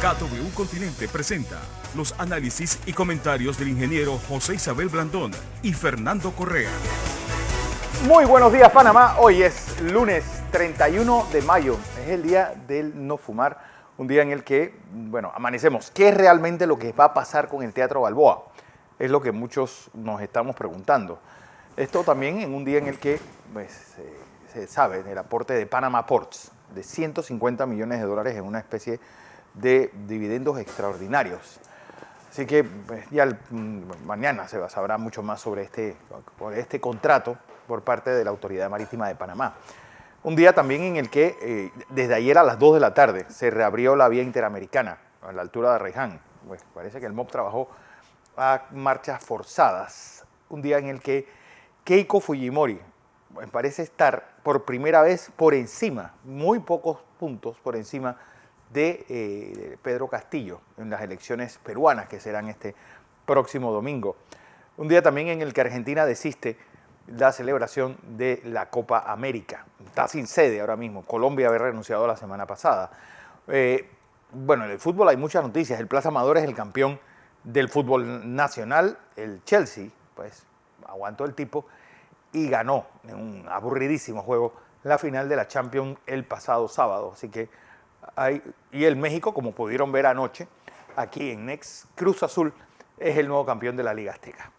KW Continente presenta los análisis y comentarios del ingeniero José Isabel Blandón y Fernando Correa. Muy buenos días, Panamá. Hoy es lunes 31 de mayo. Es el día del no fumar. Un día en el que, amanecemos. ¿Qué es realmente lo que va a pasar con el Teatro Balboa? Es lo que muchos nos estamos preguntando. Esto también en un día en el que se sabe del aporte de Panama Ports de 150 millones de dólares en una especie de dividendos extraordinarios. Así que mañana se sabrá mucho más sobre este contrato por parte de la Autoridad Marítima de Panamá. Un día también en el que desde ayer a las 2 de la tarde se reabrió la vía interamericana a la altura de Arraiján. Pues parece que el MOB trabajó a marchas forzadas. Un día en el que Keiko Fujimori parece estar por primera vez por encima, muy pocos puntos por encima de Pedro Castillo en las elecciones peruanas que serán este próximo domingo. Un día también en el que Argentina desiste la celebración de la Copa América. Está sin sede ahora mismo. Colombia había renunciado la semana pasada. En el fútbol hay muchas noticias. El Plaza Amador es el campeón del fútbol nacional. El Chelsea, pues, aguantó el tipo y ganó en un aburridísimo juego la final de la Champions el pasado sábado. Así que y el México, como pudieron ver anoche, aquí en Next, Cruz Azul es el nuevo campeón de la Liga Azteca.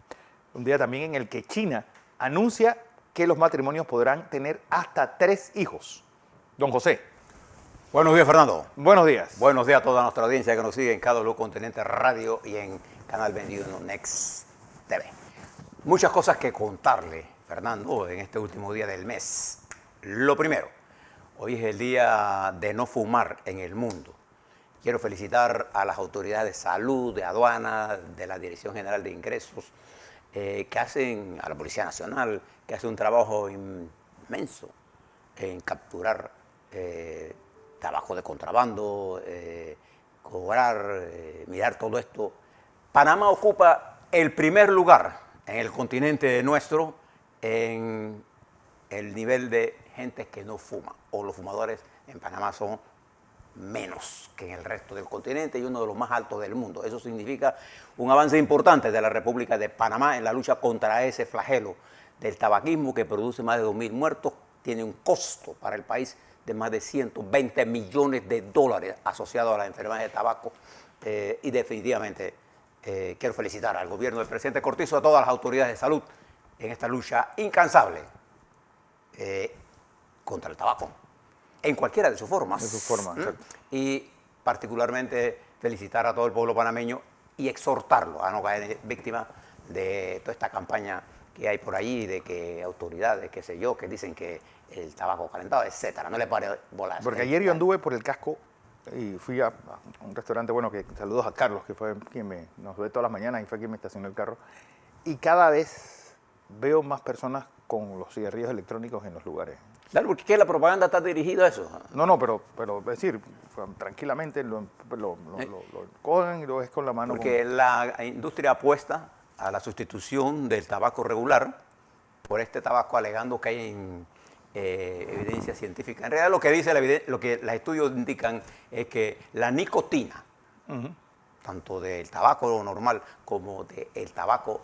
Un día también en el que China anuncia que los matrimonios podrán tener hasta 3 hijos. Don José. Buenos días, Fernando. Buenos días. Buenos días a toda nuestra audiencia que nos sigue en KW Continente Radio y en Canal 21 Next TV. Muchas cosas que contarle, Fernando, en este último día del mes. Lo primero, hoy es el día de no fumar en el mundo. Quiero felicitar a las autoridades de salud, de aduana, de la Dirección General de Ingresos, que hacen, a la Policía Nacional, que hace un trabajo inmenso en capturar tabaco de contrabando, cobrar, mirar todo esto. Panamá ocupa el primer lugar en el continente nuestro en el nivel de gente que no fuma, o los fumadores en Panamá son menos que en el resto del continente y uno de los más altos del mundo. Eso significa un avance importante de la República de Panamá en la lucha contra ese flagelo del tabaquismo que produce más de 2.000 muertos, tiene un costo para el país de más de 120 millones de dólares asociado a la enfermedad de tabaco y definitivamente quiero felicitar al gobierno del presidente Cortizo, a todas las autoridades de salud en esta lucha incansable contra el tabaco, en cualquiera de sus formas. De sus formas, exacto. Y particularmente felicitar a todo el pueblo panameño y exhortarlo a no caer víctima de toda esta campaña que hay por ahí, de que autoridades, qué sé yo, que dicen que el tabaco calentado, etcétera. No le pare bolas. Porque ayer yo anduve por el casco y fui a un restaurante, que saludos a Carlos, que fue quien nos ve todas las mañanas y fue quien me estacionó el carro. Y cada vez veo más personas con los cigarrillos electrónicos en los lugares. Claro, porque ¿qué? La propaganda está dirigida a eso. No, pero es decir, tranquilamente lo cogen y lo ves con la mano. Porque la industria apuesta a la sustitución del tabaco regular por este tabaco, alegando que hay evidencia científica. En realidad lo que dice lo que los estudios indican es que la nicotina, tanto del tabaco normal como del tabaco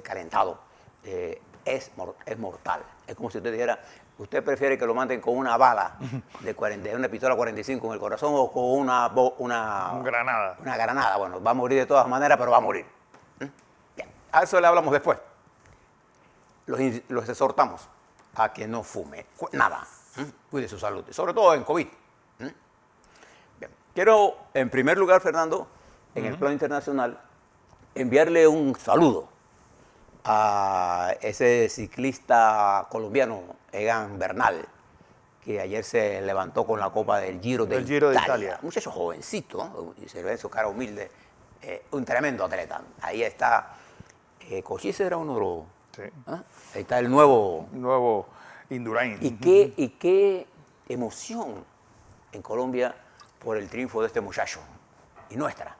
calentado, es mortal. Es como si usted dijera, ¿usted prefiere que lo maten con una bala de una pistola 45 en el corazón o con una granada? Una granada. Bueno, va a morir de todas maneras, pero va a morir. Bien, a eso le hablamos después. Los exhortamos a que no fume nada. Cuide su salud, sobre todo en COVID. Bien. Quiero, en primer lugar, Fernando, en el plano internacional, enviarle un saludo a ese ciclista colombiano, Egan Bernal, que ayer se levantó con la copa del Giro de Italia. Un muchacho jovencito, ¿no? Y se ve en su cara humilde, un tremendo atleta. Ahí está, Cochise era uno de los... Sí. Ahí está el nuevo Indurain. Y qué emoción en Colombia por el triunfo de este muchacho y nuestra.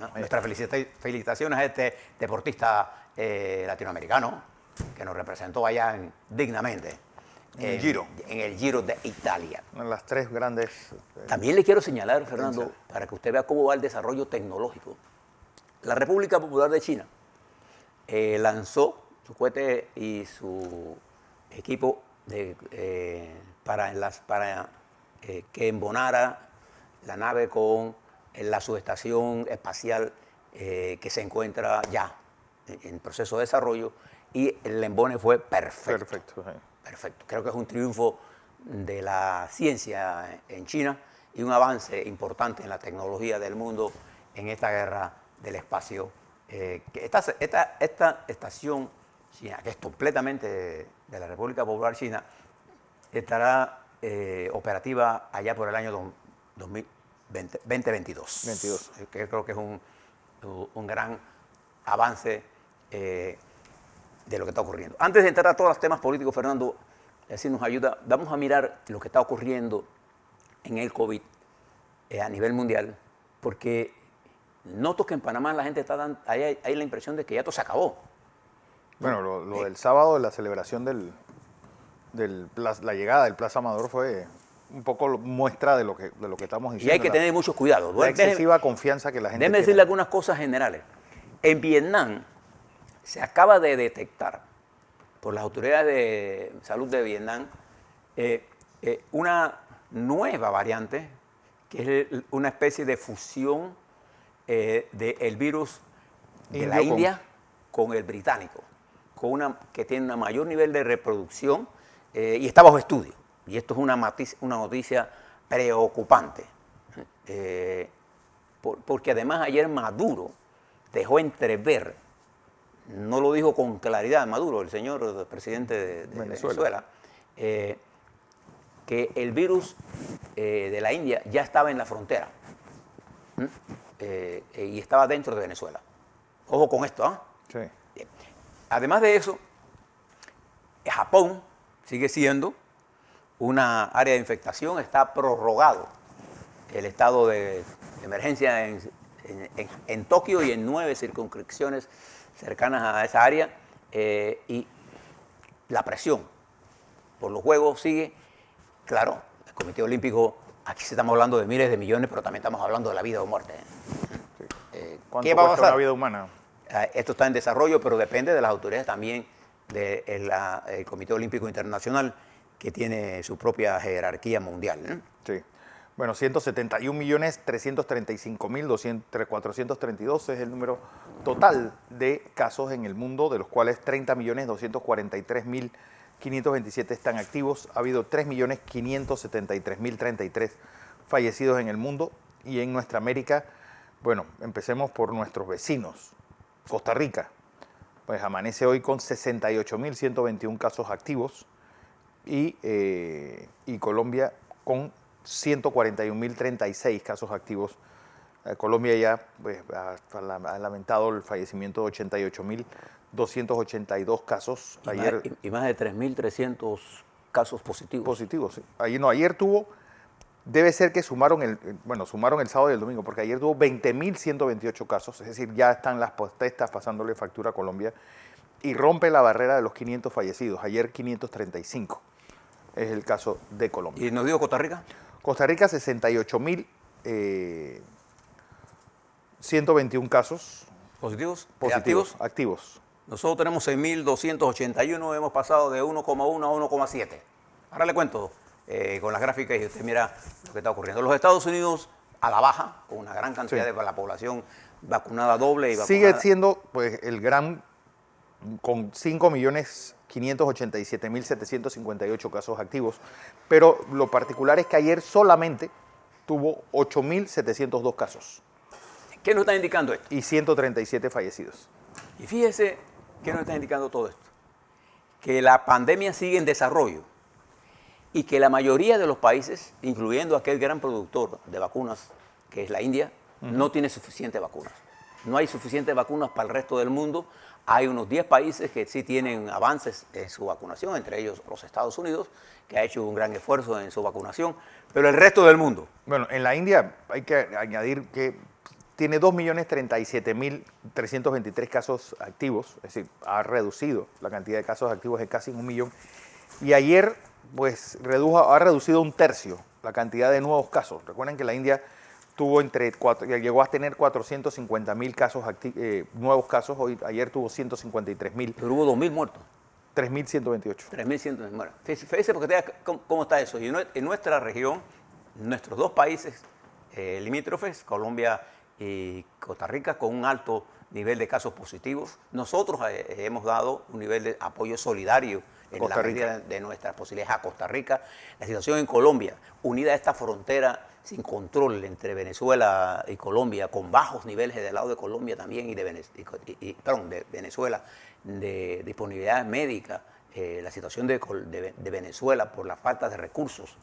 ¿No? Nuestras felicitaciones a este deportista latinoamericano que nos representó allá dignamente. en el Giro de Italia. Las tres grandes. También le quiero señalar, Fernando, para que usted vea cómo va el desarrollo tecnológico. La República Popular de China lanzó su cohete y su equipo para que embonara la nave con la subestación espacial que se encuentra ya en proceso de desarrollo, y el embone fue perfecto. Perfecto. Sí. Perfecto. Creo que es un triunfo de la ciencia en China y un avance importante en la tecnología del mundo en esta guerra del espacio. Esta estación china, que es completamente de la República Popular China, estará operativa allá por el año 2022. 22. Que creo que es un gran avance de lo que está ocurriendo. Antes de entrar a todos los temas políticos, Fernando, si nos ayuda, vamos a mirar lo que está ocurriendo en el COVID a nivel mundial, porque noto que en Panamá la gente está dando, hay la impresión de que ya todo se acabó. Bueno, lo del sábado, de la celebración la llegada del Plaza Amador fue un poco muestra de lo que estamos diciendo. Y hay que tener mucho cuidado. La excesiva confianza que la gente Déjeme tiene. decirle algunas cosas generales. En Vietnam se acaba de detectar por las autoridades de salud de Vietnam una nueva variante, que es una especie de fusión del virus de la India con el británico, que tiene un mayor nivel de reproducción y está bajo estudio. Y esto es una noticia preocupante, porque además ayer Maduro dejó entrever, no lo dijo con claridad Maduro, el señor presidente de Venezuela, que el virus de la India ya estaba en la frontera y estaba dentro de Venezuela. Ojo con esto, ¿ah? Sí. Bien. Además de eso, Japón sigue siendo una área de infectación, está prorrogado el estado de emergencia en Tokio y en 9 circunscripciones cercanas a esa área, y la presión por los Juegos sigue. Claro, el Comité Olímpico, aquí estamos hablando de miles de millones, pero también estamos hablando de la vida o muerte. ¿Cuánto ¿Qué va a cuesta pasar? una vida humana? Esto está en desarrollo, pero depende de las autoridades también del Comité Olímpico Internacional, que tiene su propia jerarquía mundial. Sí. Bueno, 171.335.432 es el número total de casos en el mundo, de los cuales 30.243.527 están activos. Ha habido 3.573.033 fallecidos en el mundo. Y en nuestra América, bueno, empecemos por nuestros vecinos. Costa Rica, pues amanece hoy con 68.121 casos activos. Y Colombia con 141.036 casos activos. Colombia ya pues, ha lamentado el fallecimiento de 88.282 casos. Y más de 3.300 casos positivos. Positivos, sí. Ayer tuvo, debe ser que sumaron el sábado y el domingo, porque ayer tuvo 20.128 casos, es decir, ya están las protestas pasándole factura a Colombia y rompe la barrera de los 500 fallecidos. Ayer 535. Es el caso de Colombia. ¿Y nos dio Costa Rica? Costa Rica, 68.121 casos. ¿Positivos? Activos. Nosotros tenemos 6.281, hemos pasado de 1,1 a 1,7. Ahora le cuento con las gráficas y usted mira lo que está ocurriendo. Los Estados Unidos a la baja, con una gran cantidad de la población vacunada doble y vacunada. Sigue siendo pues el gran, con 5.587.758 casos activos, pero lo particular es que ayer solamente tuvo 8.702 casos. ¿Qué nos está indicando esto? Y 137 fallecidos. Y fíjese qué nos está indicando todo esto. Que la pandemia sigue en desarrollo y que la mayoría de los países, incluyendo aquel gran productor de vacunas, que es la India, no tiene suficientes vacunas. No hay suficientes vacunas para el resto del mundo. Hay unos 10 países que sí tienen avances en su vacunación, entre ellos los Estados Unidos, que ha hecho un gran esfuerzo en su vacunación, pero el resto del mundo. Bueno, en la India hay que añadir que tiene 2.037.323 casos activos, es decir, ha reducido la cantidad de casos activos en casi 1 millón. Y ayer pues ha reducido un tercio la cantidad de nuevos casos. Recuerden que la India llegó a tener 450.000 casos nuevos casos, ayer tuvo 153.000. Pero hubo 2.000 muertos. 3.128. 3.100. Bueno, fíjese porque cómo está eso. Y en nuestra región, nuestros dos países limítrofes, Colombia y Costa Rica, con un alto nivel de casos positivos, nosotros hemos dado un nivel de apoyo solidario en la medida de nuestras posibilidades a Costa Rica. La situación en Colombia, unida a esta frontera sin control entre Venezuela y Colombia, con bajos niveles del lado de Colombia también y de Venezuela, de disponibilidad médica, la situación de Venezuela por la falta de recursos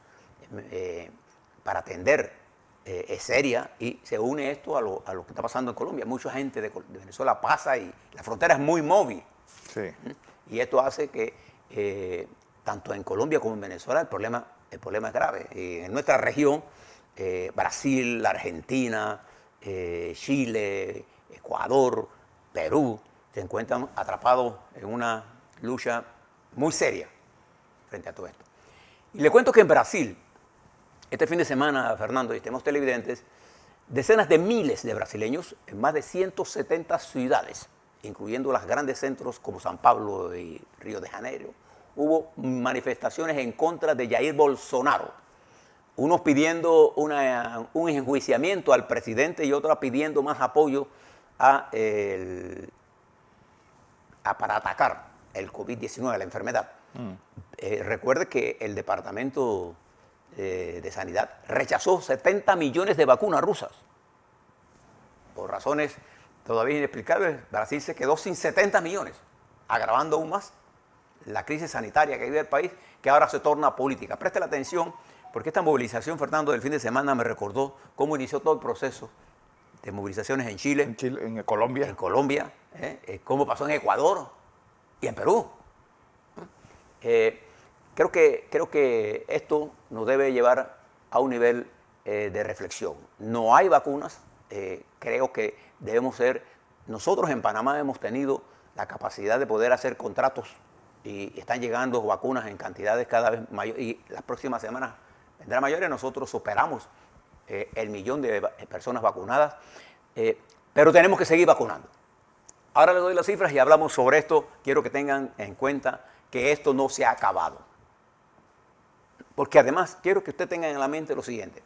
para atender es seria, y se une esto a lo que está pasando en Colombia. Mucha gente de Venezuela pasa y la frontera es muy móvil. Sí. Y esto hace que tanto en Colombia como en Venezuela el problema es grave. Y en nuestra región, Brasil, Argentina, Chile, Ecuador, Perú, se encuentran atrapados en una lucha muy seria frente a todo esto. Y le cuento que en Brasil, este fin de semana, Fernando, y estemos televidentes, decenas de miles de brasileños en más de 170 ciudades, incluyendo los grandes centros como San Pablo y Río de Janeiro, hubo manifestaciones en contra de Jair Bolsonaro. Unos pidiendo un enjuiciamiento al presidente y otros pidiendo más apoyo para atacar el COVID-19, la enfermedad. Recuerde que el Departamento de Sanidad rechazó 70 millones de vacunas rusas. Por razones todavía inexplicables, Brasil se quedó sin 70 millones, agravando aún más la crisis sanitaria que vive el país, que ahora se torna política. Preste la atención, porque esta movilización, Fernando, del fin de semana me recordó cómo inició todo el proceso de movilizaciones en Chile, en Colombia. En Colombia, cómo pasó en Ecuador y en Perú. Creo que esto nos debe llevar a un nivel de reflexión. No hay vacunas. Creo que debemos nosotros en Panamá hemos tenido la capacidad de poder hacer contratos y están llegando vacunas en cantidades cada vez mayores, y las próximas semanas vendrán mayores. Nosotros superamos el 1.000.000 de personas vacunadas, pero tenemos que seguir vacunando. Ahora les doy las cifras y hablamos sobre esto. Quiero que tengan en cuenta que esto no se ha acabado. Porque además quiero que usted tenga en la mente lo siguiente.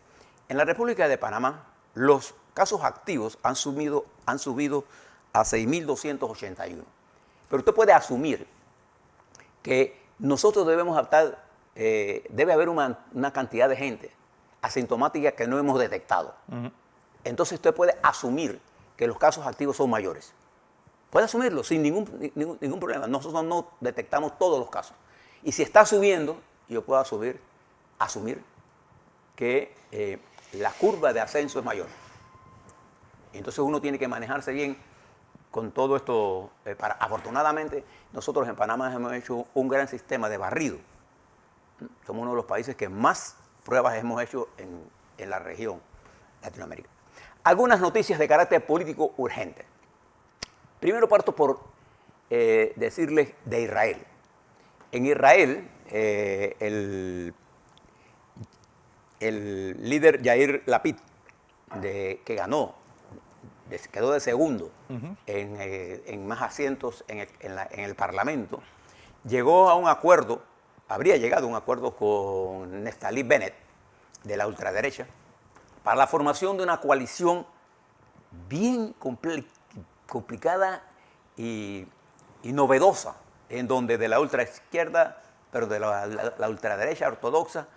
En la República de Panamá, los casos activos han subido a 6.281. Pero usted puede asumir que nosotros debemos adaptar, debe haber una cantidad de gente asintomática que no hemos detectado. Entonces usted puede asumir que los casos activos son mayores. Puede asumirlo sin ningún problema. Nosotros no detectamos todos los casos. Y si está subiendo, yo puedo asumir que la curva de ascenso es mayor. Entonces uno tiene que manejarse bien con todo esto. Afortunadamente, nosotros en Panamá hemos hecho un gran sistema de barrido. Somos uno de los países que más pruebas hemos hecho en la región Latinoamérica. Algunas noticias de carácter político urgente. Primero parto por decirles de Israel. En Israel, el líder Yair Lapid, que ganó, quedó de segundo en más asientos en el Parlamento, habría llegado a un acuerdo con Naftali Bennett, de la ultraderecha, para la formación de una coalición bien complicada y novedosa, en donde de la ultraizquierda, pero de la ultraderecha ortodoxa,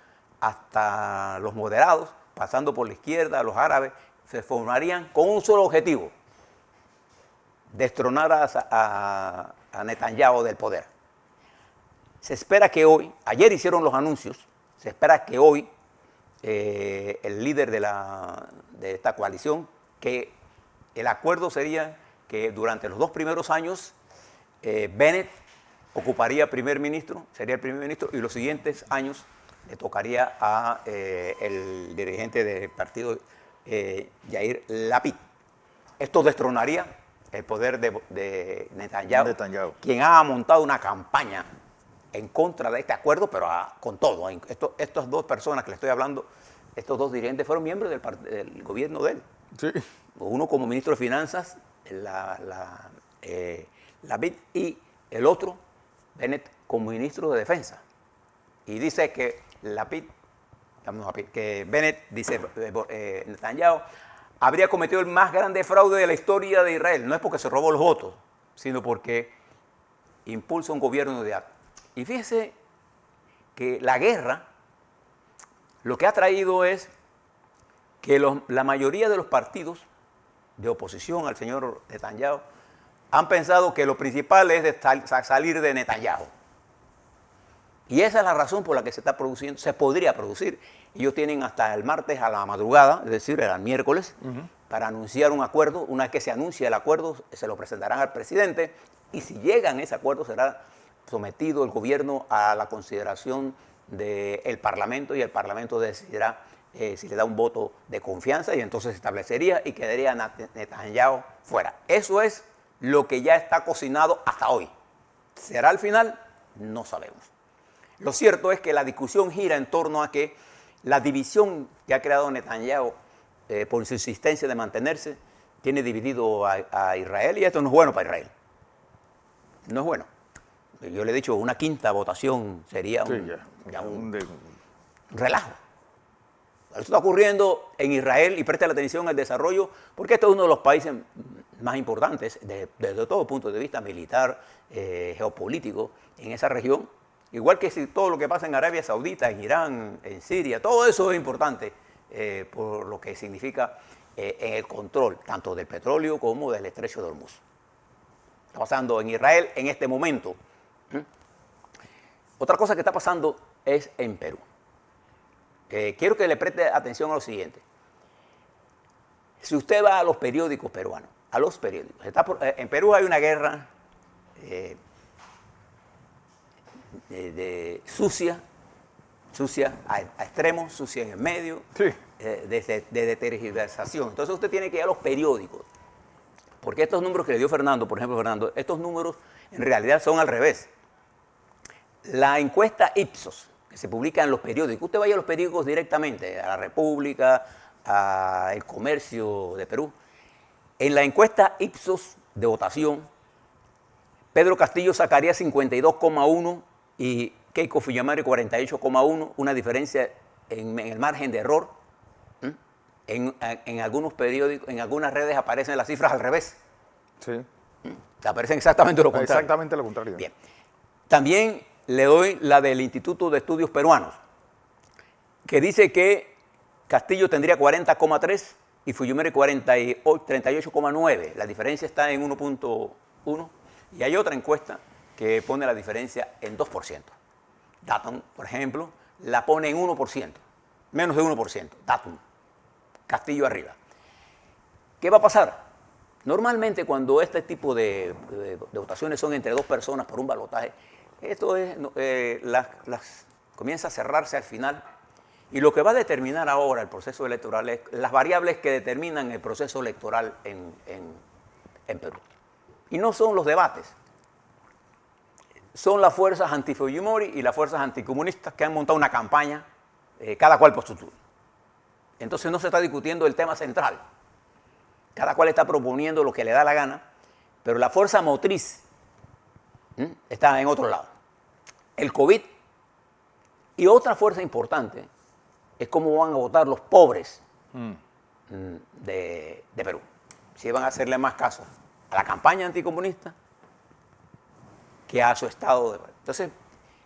hasta los moderados, pasando por la izquierda, los árabes, se formarían con un solo objetivo: destronar a Netanyahu del poder. Se espera que hoy, ayer hicieron los anuncios, se espera que hoy el líder de esta coalición, que el acuerdo sería que durante los 2 primeros años Bennett ocuparía sería el primer ministro, y los siguientes años le tocaría a el dirigente del partido Yair Lapid. Esto destronaría el poder de Netanyahu, quien ha montado una campaña en contra de este acuerdo, pero con todo. Estas dos personas que le estoy hablando, estos dos dirigentes fueron miembros del gobierno de él. Sí. Uno como ministro de Finanzas, Lapid, y el otro, Bennett, como ministro de Defensa. Y dice que que Bennett, dice Netanyahu, habría cometido el más grande fraude de la historia de Israel. No es porque se robó los votos, sino porque impulsa un gobierno de acto. Y fíjese que la guerra lo que ha traído es que la mayoría de los partidos de oposición al señor Netanyahu han pensado que lo principal es salir de Netanyahu. Y esa es la razón por la que se está produciendo, se podría producir. Ellos tienen hasta el martes a la madrugada, es decir, el miércoles, para anunciar un acuerdo. Una vez que se anuncie el acuerdo, se lo presentarán al presidente, y si llegan a ese acuerdo será sometido el gobierno a la consideración del Parlamento, y el Parlamento decidirá si le da un voto de confianza, y entonces se establecería y quedaría Netanyahu fuera. Eso es lo que ya está cocinado hasta hoy. ¿Será al final? No sabemos. Lo cierto es que la discusión gira en torno a que la división que ha creado Netanyahu por su insistencia de mantenerse tiene dividido a Israel, y esto no es bueno para Israel. No es bueno. Yo le he dicho, una quinta votación sería un relajo. Eso está ocurriendo en Israel, y preste la atención al desarrollo, porque este es uno de los países más importantes desde todo punto de vista militar, geopolítico, en esa región. Igual que todo lo que pasa en Arabia Saudita, en Irán, en Siria, todo eso es importante por lo que significa en el control tanto del petróleo como del estrecho de Hormuz. Está pasando en Israel en este momento. Otra cosa que está pasando es en Perú. Quiero que le preste atención a lo siguiente. Si usted va a los periódicos peruanos, en Perú hay una guerra sucia a extremos, sucia en el medio, de tergiversación. Entonces usted tiene que ir a los periódicos, porque estos números que le dio Fernando, por ejemplo, Fernando, estos números en realidad son al revés. La encuesta Ipsos, que se publica en los periódicos, usted vaya a los periódicos directamente, a La República, a El Comercio de Perú. En la encuesta Ipsos de votación, Pedro Castillo sacaría 52,1 y Keiko Fujimori 48,1, una diferencia en el margen de error. En algunos periódicos, en algunas redes aparecen las cifras al revés. Sí. Aparecen exactamente lo contrario. Exactamente lo contrario. Bien. También le doy la del Instituto de Estudios Peruanos, que dice que Castillo tendría 40,3 y Fujimori 38,9. La diferencia está en 1,1. Y hay otra encuesta que pone la diferencia en 2%. Datum, por ejemplo, la pone en 1%, menos de 1%. Datum, Castillo arriba. ¿Qué va a pasar? Normalmente cuando este tipo de votaciones son entre dos personas por un balotaje, esto es, comienza a cerrarse al final, y lo que va a determinar ahora el proceso electoral es las variables que determinan el proceso electoral en Perú. Y no son los debates, son las fuerzas anti-Fujimori y las fuerzas anticomunistas que han montado una campaña, cada cual por su turno. Entonces no se está discutiendo el tema central. Cada cual está proponiendo lo que le da la gana, pero la fuerza motriz está en otro lado. El COVID, y otra fuerza importante es cómo van a votar los pobres de Perú. Si van a hacerle más caso a la campaña anticomunista que a su estado de... Entonces,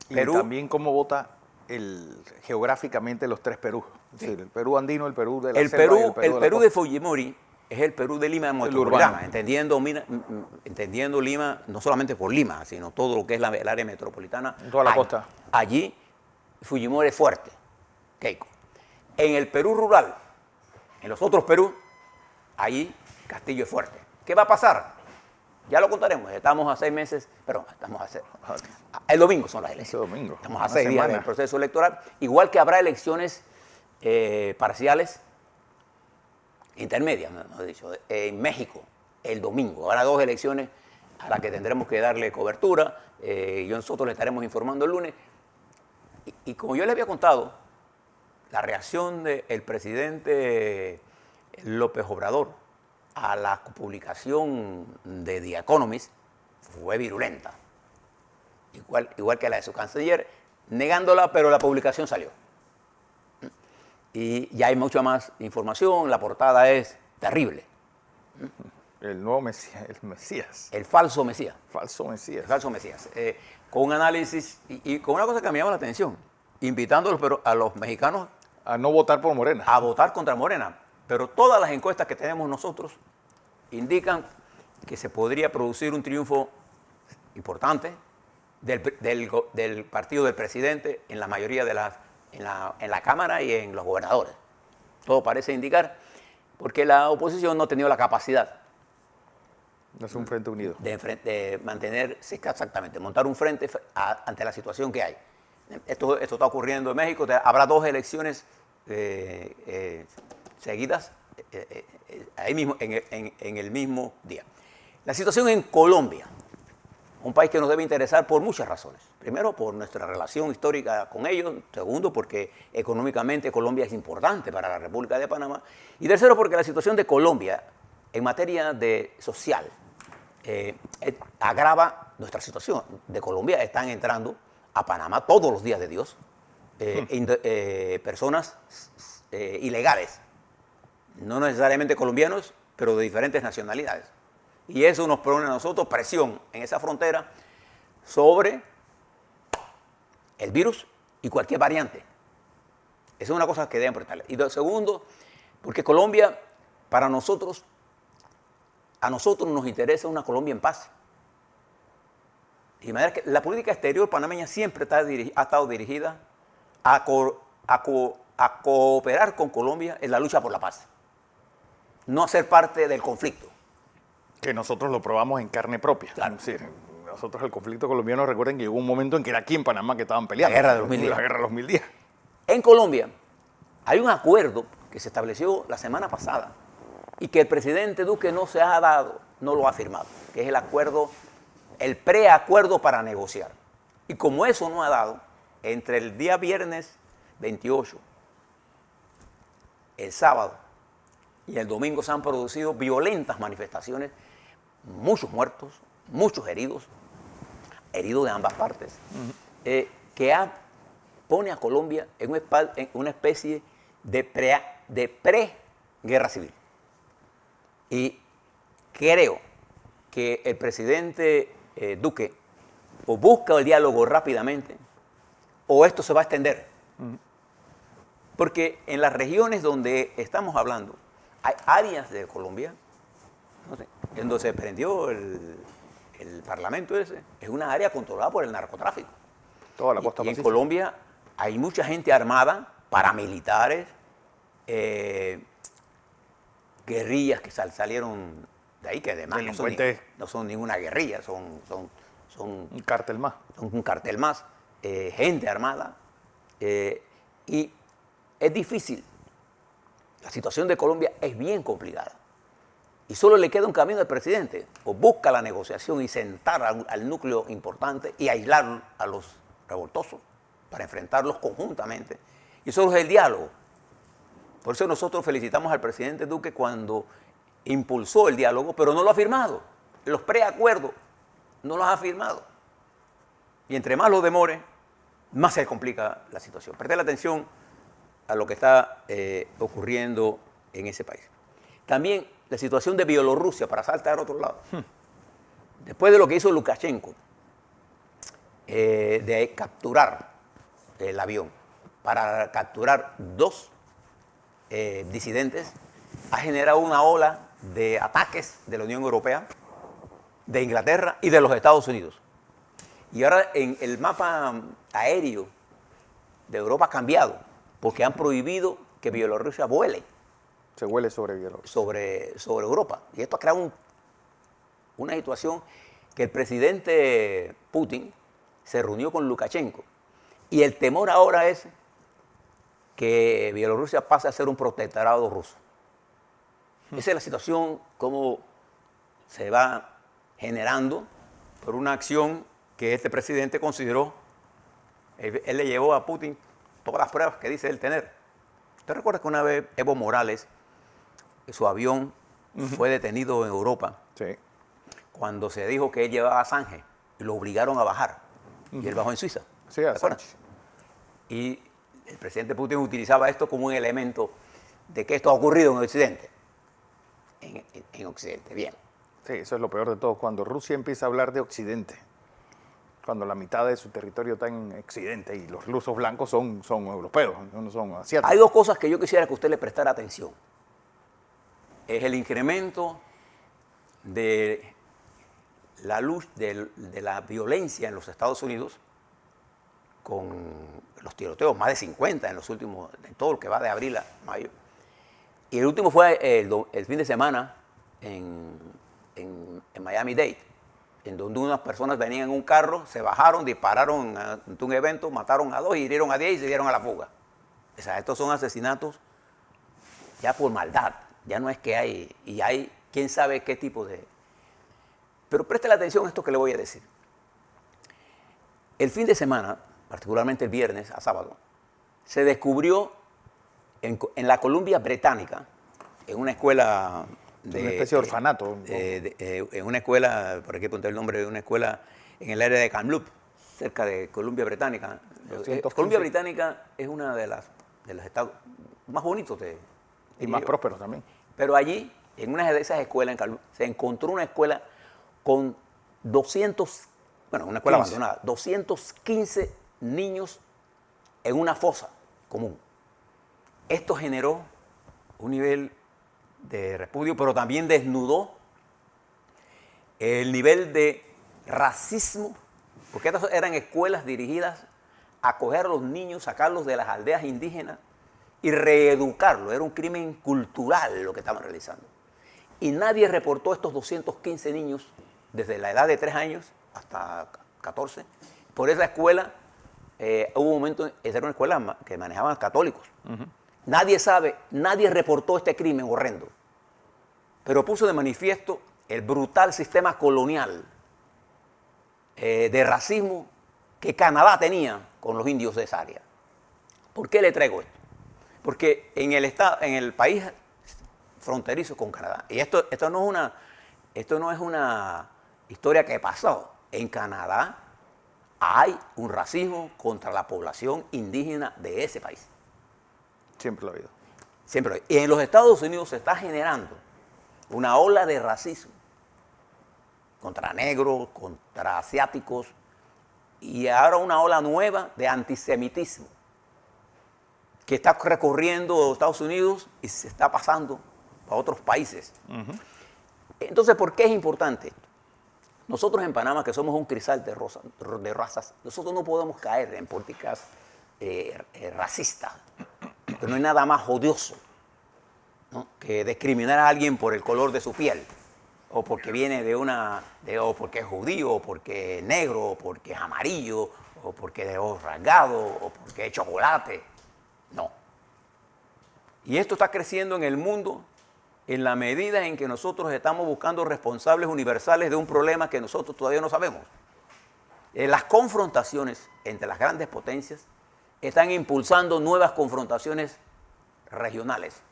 Perú... Y también cómo vota geográficamente los tres Perú. Es decir, el Perú andino, el Perú de la selva y el Perú de Fujimori es el Perú de Lima metropolitana, entendiendo Lima no solamente por Lima, sino todo lo que es el área metropolitana. Toda la costa. Allí Fujimori es fuerte, Keiko. En el Perú rural, en los otros Perú, allí Castillo es fuerte. ¿Qué va a pasar? Ya lo contaremos. Estamos a 6 meses, perdón, el domingo son las elecciones. Ese domingo. Estamos a 6 días del proceso electoral. Igual que habrá elecciones parciales, intermedias, mejor dicho, en México, el domingo. Habrá 2 elecciones a la que tendremos que darle cobertura. Nosotros le estaremos informando el lunes. Y como yo le había contado, la reacción del presidente López Obrador a la publicación de The Economist fue virulenta. Igual que la de su canciller, negándola, pero la publicación salió. Y ya hay mucha más información, la portada es terrible. El nuevo Mesías, el Mesías. El falso Mesías. Falso Mesías. El falso Mesías. Con un análisis y con una cosa que me llama la atención, invitando a los mexicanos A no votar por Morena. a votar contra Morena. Pero todas las encuestas que tenemos nosotros indican que se podría producir un triunfo importante del partido del presidente en la mayoría de en la Cámara y en los gobernadores. Todo parece indicar, porque la oposición no ha tenido la capacidad Es un frente unido. de mantenerse exactamente, montar un frente ante la situación que hay. Esto está ocurriendo en México, habrá 2 elecciones seguidas ahí mismo, en el mismo día. La situación en Colombia, un país que nos debe interesar por muchas razones. Primero, por nuestra relación histórica con ellos. Segundo, porque económicamente Colombia es importante para la República de Panamá. Y tercero, porque la situación de Colombia en materia social agrava nuestra situación. De Colombia están entrando a Panamá todos los días de Dios personas ilegales, no necesariamente colombianos, pero de diferentes nacionalidades. Y eso nos pone a nosotros presión en esa frontera sobre el virus y cualquier variante. Esa es una cosa que deben prestarle. Y segundo, porque Colombia, a nosotros nos interesa una Colombia en paz. Y de manera que la política exterior panameña siempre ha estado dirigida a cooperar con Colombia en la lucha por la paz, no a ser parte del conflicto. Que nosotros lo probamos en carne propia. Claro. Es decir, nosotros el conflicto colombiano, recuerden que llegó un momento en que era aquí en Panamá que estaban peleando. La guerra de los 1000 días. La guerra de los 1000 días. En Colombia hay un acuerdo que se estableció la semana pasada y que el presidente Duque no lo ha firmado, que es el acuerdo, el preacuerdo para negociar. Y como eso no ha dado, entre el día viernes 28, el sábado y el domingo se han producido violentas manifestaciones, muchos muertos, muchos heridos de ambas partes, que pone a Colombia en una especie de pre-guerra civil. Y creo que el presidente Duque o busca el diálogo rápidamente o esto se va a extender. Porque en las regiones donde estamos hablando hay áreas de Colombia, no sé, en donde se prendió el parlamento ese, es una área controlada por el narcotráfico. Toda la costa Y en pacífica. Colombia hay mucha gente armada, paramilitares, guerrillas que salieron de ahí, que además no son ninguna guerrilla, son Un cártel más. un cartel más, gente armada, y es difícil. La situación de Colombia es bien complicada. Y solo le queda un camino al presidente, o busca la negociación y sentar al núcleo importante y aislar a los revoltosos para enfrentarlos conjuntamente. Y solo es el diálogo. Por eso nosotros felicitamos al presidente Duque cuando impulsó el diálogo, pero no lo ha firmado. Los preacuerdos no los ha firmado. Y entre más lo demore, más se complica la situación. Preste la atención a lo que está ocurriendo en ese país. También la situación de Bielorrusia, para saltar a otro lado. Después de lo que hizo Lukashenko, de capturar el avión, para capturar 2 disidentes, ha generado una ola de ataques de la Unión Europea, de Inglaterra y de los Estados Unidos. Y ahora en el mapa aéreo de Europa ha cambiado, porque han prohibido que Bielorrusia vuele Se huele sobre Bielorrusia. sobre Europa. Y esto ha creado una situación que el presidente Putin se reunió con Lukashenko. Y el temor ahora es que Bielorrusia pase a ser un protectorado ruso. Esa es la situación, cómo se va generando por una acción que este presidente consideró, él le llevó a Putin todas las pruebas que dice él tener. ¿Usted recuerda que una vez Evo Morales, su avión fue detenido en Europa? Sí. Cuando se dijo que él llevaba a Assange y lo obligaron a bajar. Y él bajó en Suiza. Sí, ¿te Assange. acuerdas? Y el presidente Putin utilizaba esto como un elemento de que esto ha ocurrido en Occidente. En Occidente, bien. Sí, eso es lo peor de todo, cuando Rusia empieza a hablar de Occidente, cuando la mitad de su territorio está en Occidente y los rusos blancos son europeos, no son asiáticos. Hay dos cosas que yo quisiera que usted le prestara atención. Es el incremento de la luz de la violencia en los Estados Unidos con los tiroteos, más de 50 en los últimos, en todo lo que va de abril a mayo. Y el último fue el fin de semana en Miami-Dade, en donde unas personas venían en un carro, se bajaron, dispararon ante un evento, mataron a 2, hirieron a 10 y se dieron a la fuga. O sea, estos son asesinatos ya por maldad. Ya no es que hay, y hay quién sabe qué tipo de... Pero preste la atención a esto que le voy a decir. El fin de semana, particularmente el viernes a sábado, se descubrió en la Columbia Británica, en una escuela... una especie de orfanato. En una escuela, por aquí apunté el nombre, de una escuela en el área de Kamloops, cerca de Columbia Británica. Columbia Británica es uno de los estados más bonitos y más prósperos también. Pero allí, en una de esas escuelas en Kamloops, se encontró una escuela con 200, bueno, una escuela abandonada, 215 niños en una fosa común. Esto generó un nivel de repudio, pero también desnudó el nivel de racismo, porque estas eran escuelas dirigidas a acoger a los niños, sacarlos de las aldeas indígenas y reeducarlos. Era un crimen cultural lo que estaban realizando. Y nadie reportó estos 215 niños desde la edad de 3 años hasta 14. Por esa escuela hubo un momento, esa era una escuela que manejaban católicos. Nadie sabe, nadie reportó este crimen horrendo, pero puso de manifiesto el brutal sistema colonial de racismo que Canadá tenía con los indios de esa área. ¿Por qué le traigo esto? Porque en el país fronterizo con Canadá, y esto no es una historia que pasó, en Canadá hay un racismo contra la población indígena de ese país. Siempre lo ha habido. Siempre. Y en los Estados Unidos se está generando una ola de racismo contra negros, contra asiáticos, y ahora una ola nueva de antisemitismo que está recorriendo Estados Unidos y se está pasando a otros países. Entonces, ¿por qué es importante esto? Nosotros en Panamá, que somos un crisal de razas, nosotros no podemos caer en políticas racistas. Porque no hay nada más odioso, ¿no?, que discriminar a alguien por el color de su piel, o porque viene o porque es judío, o porque es negro, o porque es amarillo, o porque es de ojos rasgados, o porque es chocolate. No. Y esto está creciendo en el mundo en la medida en que nosotros estamos buscando responsables universales de un problema que nosotros todavía no sabemos. Las confrontaciones entre las grandes potencias están impulsando nuevas confrontaciones regionales.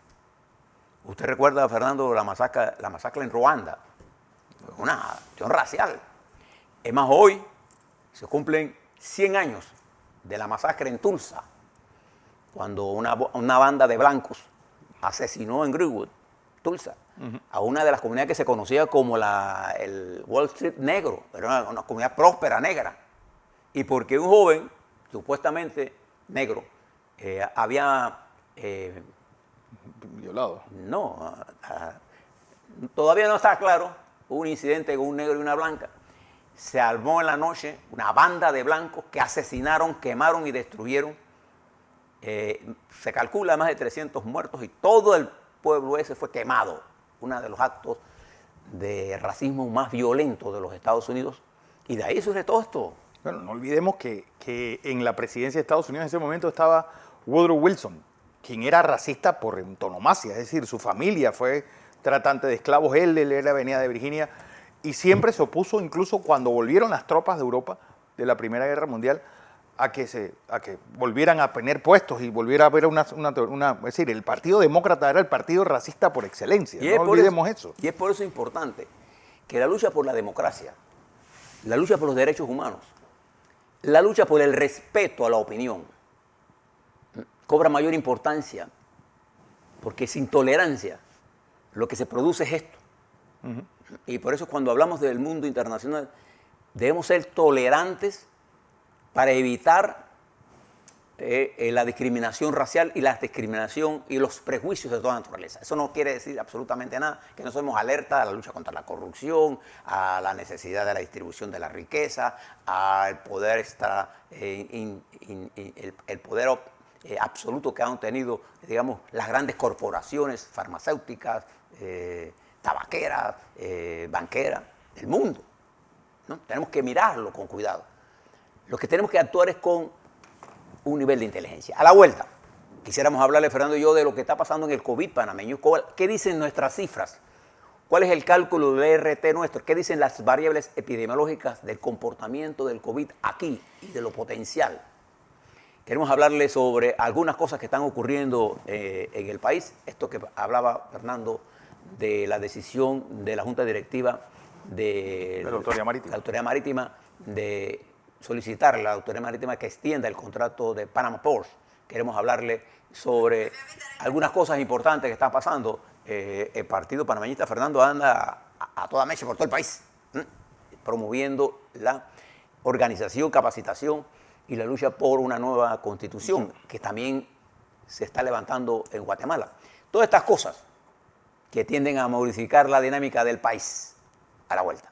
Usted recuerda, Fernando, la masacre en Ruanda, una acción racial. Es más, hoy se cumplen 100 años de la masacre en Tulsa, cuando una banda de blancos asesinó en Greenwood, Tulsa, a una de las comunidades que se conocía como el Wall Street negro, era una comunidad próspera negra. Y porque un joven, supuestamente negro, había... violado. No, todavía no está claro. Hubo un incidente con un negro y una blanca. Se armó en la noche una banda de blancos que asesinaron, quemaron y destruyeron. Se calcula más de 300 muertos y todo el pueblo ese fue quemado. Uno de los actos de racismo más violentos de los Estados Unidos. Y de ahí surge todo esto. Bueno, no olvidemos que en la presidencia de Estados Unidos en ese momento estaba Woodrow Wilson, quien era racista por antonomasia, es decir, su familia fue tratante de esclavos, él venía de Virginia, y siempre se opuso, incluso cuando volvieron las tropas de Europa de la Primera Guerra Mundial, a que volvieran a tener puestos y volviera a haber es decir, el Partido Demócrata era el partido racista por excelencia, no olvidemos eso. Y es por eso importante que la lucha por la democracia, la lucha por los derechos humanos, la lucha por el respeto a la opinión, cobra mayor importancia, porque sin tolerancia lo que se produce es esto. Y por eso cuando hablamos del mundo internacional, debemos ser tolerantes para evitar la discriminación racial y la discriminación y los prejuicios de toda naturaleza. Eso no quiere decir absolutamente nada, que no somos alerta a la lucha contra la corrupción, a la necesidad de la distribución de la riqueza, al poder el poder absoluto que han tenido, digamos, las grandes corporaciones farmacéuticas, tabaqueras, banqueras del mundo, ¿no? Tenemos que mirarlo con cuidado. Lo que tenemos que actuar es con un nivel de inteligencia. A la vuelta, quisiéramos hablarle, Fernando y yo, de lo que está pasando en el COVID panameño. ¿Qué dicen nuestras cifras? ¿Cuál es el cálculo del ERT nuestro? ¿Qué dicen las variables epidemiológicas del comportamiento del COVID aquí y de lo potencial? Queremos hablarle sobre algunas cosas que están ocurriendo en el país. Esto que hablaba Fernando de la decisión de la Junta Directiva de la Autoridad Marítima de solicitar a la Autoridad Marítima que extienda el contrato de Panama Ports. Queremos hablarle sobre algunas cosas importantes que están pasando. El partido panameñista, Fernando, anda a toda mecha por todo el país, promoviendo la organización, capacitación y la lucha por una nueva constitución que también se está levantando en Guatemala. Todas estas cosas que tienden a modificar la dinámica del país. A la vuelta.